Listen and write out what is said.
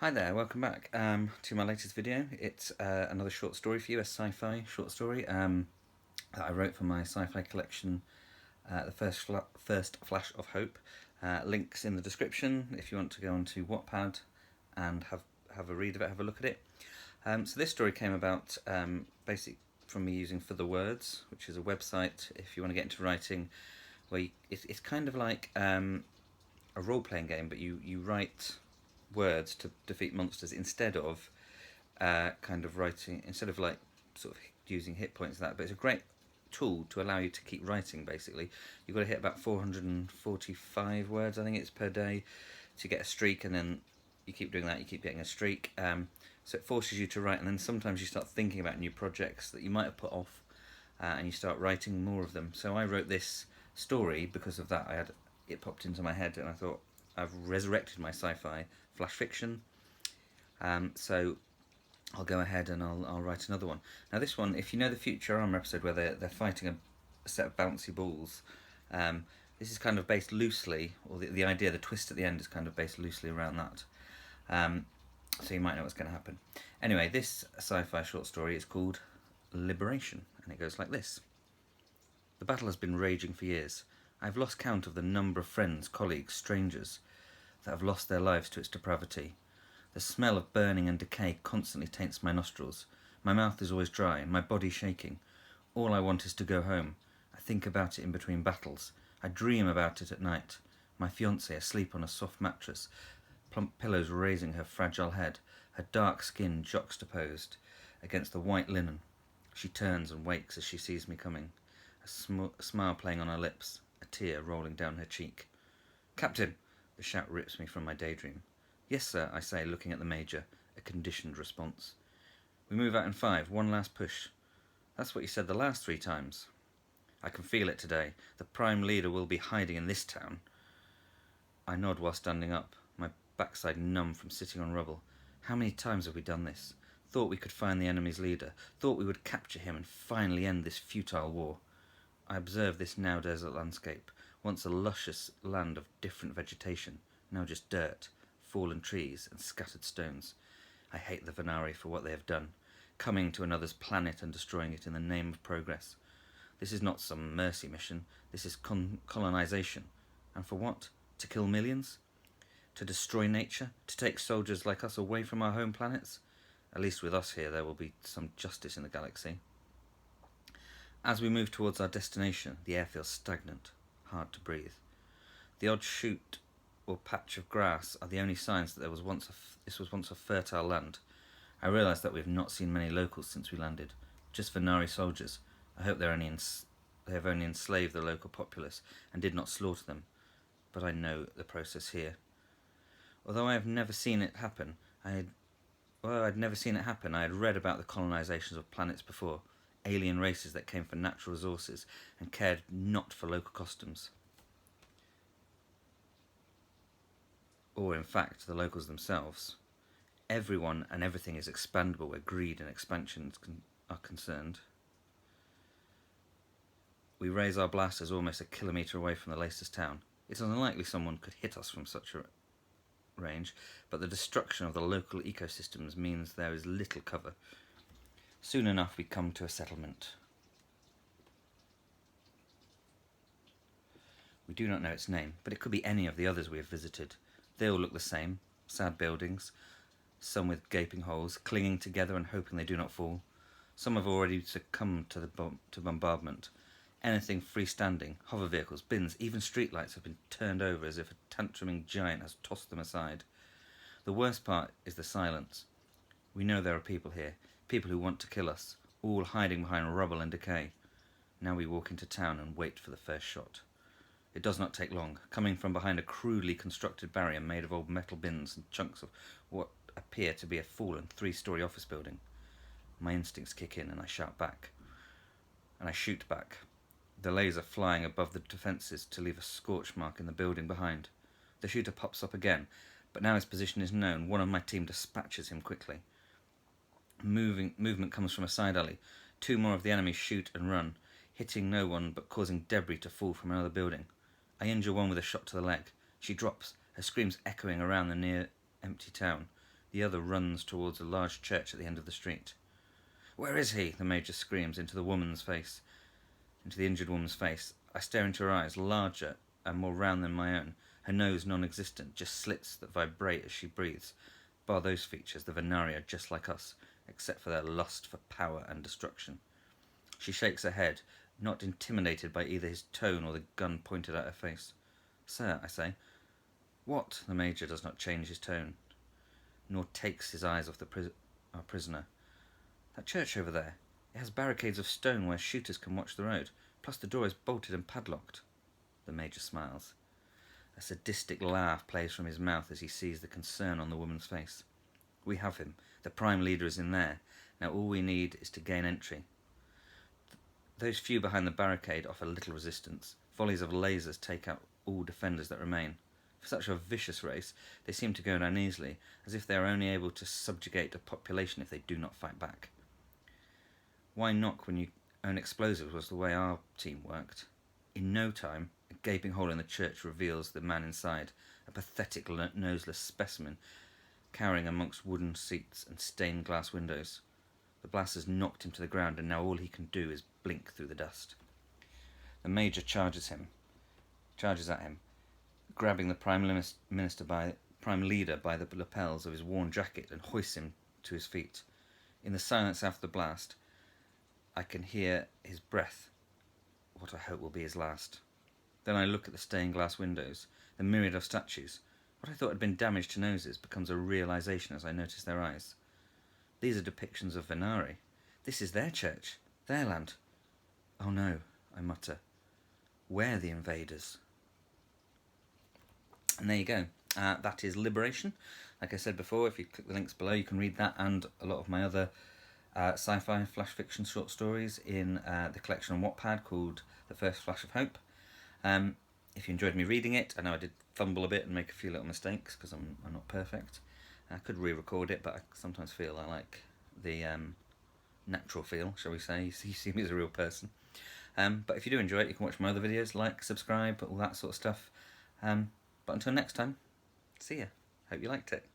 Hi there, welcome back to my latest video. It's another short story for you, a sci-fi short story that I wrote for my sci-fi collection, The First Flash of Hope. Links in the description if you want to go onto Wattpad and have a read of it, have a look at it. So this story came about basically from me using For the Words, which is a website if you want to get into writing, where it's kind of like a role-playing game, but you write words to defeat monsters instead of instead of like sort of using hit points and that. But it's a great tool to allow you to keep writing. Basically, you've got to hit about 445 words, I think it's, per day to get a streak, and then you keep doing that, you keep getting a streak. So it forces you to write, and then sometimes you start thinking about new projects that you might have put off, and you start writing more of them. So I wrote this story because of that. It popped into my head, and I thought, I've resurrected my sci-fi flash fiction, so I'll go ahead and I'll write another one. Now this one, if you know the Futurama episode where they're fighting a set of bouncy balls, this is kind of based loosely, or the idea, the twist at the end is kind of based loosely around that. So you might know what's going to happen. Anyway, this sci-fi short story is called Liberation, and it goes like this. The battle has been raging for years. I've lost count of the number of friends, colleagues, strangers that have lost their lives to its depravity. The smell of burning and decay constantly taints my nostrils. My mouth is always dry, my body shaking. All I want is to go home. I think about it in between battles. I dream about it at night. My fiancée asleep on a soft mattress, plump pillows raising her fragile head, her dark skin juxtaposed against the white linen. She turns and wakes as she sees me coming, a smile playing on her lips, a tear rolling down her cheek. "Captain!" The shout rips me from my daydream. "Yes, sir," I say, looking at the Major, a conditioned response. "We move out in 5, one last push." "That's what you said the last 3 times." "I can feel it today. The Prime Leader will be hiding in this town." I nod while standing up, my backside numb from sitting on rubble. How many times have we done this? Thought we could find the enemy's leader, thought we would capture him and finally end this futile war. I observe this now desert landscape, once a luscious land of different vegetation, now just dirt, fallen trees and scattered stones. I hate the Venari for what they have done, coming to another's planet and destroying it in the name of progress. This is not some mercy mission, this is colonization. And for what? To kill millions? To destroy nature? To take soldiers like us away from our home planets? At least with us here there will be some justice in the galaxy. As we move towards our destination, the air feels stagnant, hard to breathe. The odd shoot or patch of grass are the only signs that this was once a fertile land. I realise that we have not seen many locals since we landed, just Venari soldiers. I hope they have only enslaved the local populace and did not slaughter them, but I know the process here. Although I have never seen it happen, I had read about the colonizations of planets before, alien races that came for natural resources and cared not for local customs. Or in fact, the locals themselves. Everyone and everything is expandable where greed and expansion are concerned. We raise our blasters almost a kilometre away from the latest town. It's unlikely someone could hit us from such a range, but the destruction of the local ecosystems means there is little cover. Soon enough we come to a settlement. We do not know its name, but it could be any of the others we have visited. They all look the same, sad buildings, some with gaping holes, clinging together and hoping they do not fall. Some have already succumbed to bombardment. Anything freestanding, hover vehicles, bins, even streetlights have been turned over as if a tantruming giant has tossed them aside. The worst part is the silence. We know there are people here, people who want to kill us, all hiding behind rubble and decay. Now we walk into town and wait for the first shot. It does not take long, coming from behind a crudely constructed barrier made of old metal bins and chunks of what appear to be a fallen 3-story office building. My instincts kick in and I shout back. And I shoot back, the laser flying above the defences to leave a scorch mark in the building behind. The shooter pops up again, but now his position is known. One of my team dispatches him quickly. Movement comes from a side alley. 2 more of the enemy shoot and run, hitting no one but causing debris to fall from another building. I injure one with a shot to the leg. She drops, her screams echoing around the near empty town. The other runs towards a large church at the end of the street. "Where is he?" the Major screams into the injured woman's face. I stare into her eyes, larger and more round than my own, her nose non-existent, just slits that vibrate as she breathes. Bar those features, the Venari are just like us, except for their lust for power and destruction. She shakes her head, not intimidated by either his tone or the gun pointed at her face. "Sir," I say. "What?" The Major does not change his tone, nor takes his eyes off our prisoner. "That church over there, it has barricades of stone where shooters can watch the road, plus the door is bolted and padlocked." The Major smiles. A sadistic laugh plays from his mouth as he sees the concern on the woman's face. "We have him. The prime leader is in there. Now all we need is to gain entry." Those few behind the barricade offer little resistance. Volleys of lasers take out all defenders that remain. For such a vicious race, they seem to go down easily, as if they are only able to subjugate a population if they do not fight back. Why knock when you own explosives was the way our team worked. In no time, a gaping hole in the church reveals the man inside, a pathetic noseless specimen, cowering amongst wooden seats and stained glass windows. The blast has knocked him to the ground, and now all he can do is blink through the dust. The Major charges at him, grabbing the Prime Leader by the lapels of his worn jacket and hoists him to his feet. In the silence after the blast, I can hear his breath, what I hope will be his last. Then I look at the stained glass windows, the myriad of statues. What I thought had been damage to noses becomes a realization as I notice their eyes. These are depictions of Venari. This is their church, their land. "Oh no," I mutter. "We're the invaders." And there you go. That is Liberation. Like I said before, if you click the links below, you can read that and a lot of my other sci-fi flash fiction short stories in the collection on Wattpad called The First Flash of Hope. If you enjoyed me reading it, I know I did fumble a bit and make a few little mistakes because I'm not perfect. I could re-record it, but I sometimes feel I like the natural feel, shall we say. You see me as a real person. But if you do enjoy it, you can watch my other videos, like, subscribe, all that sort of stuff. But until next time, see ya. Hope you liked it.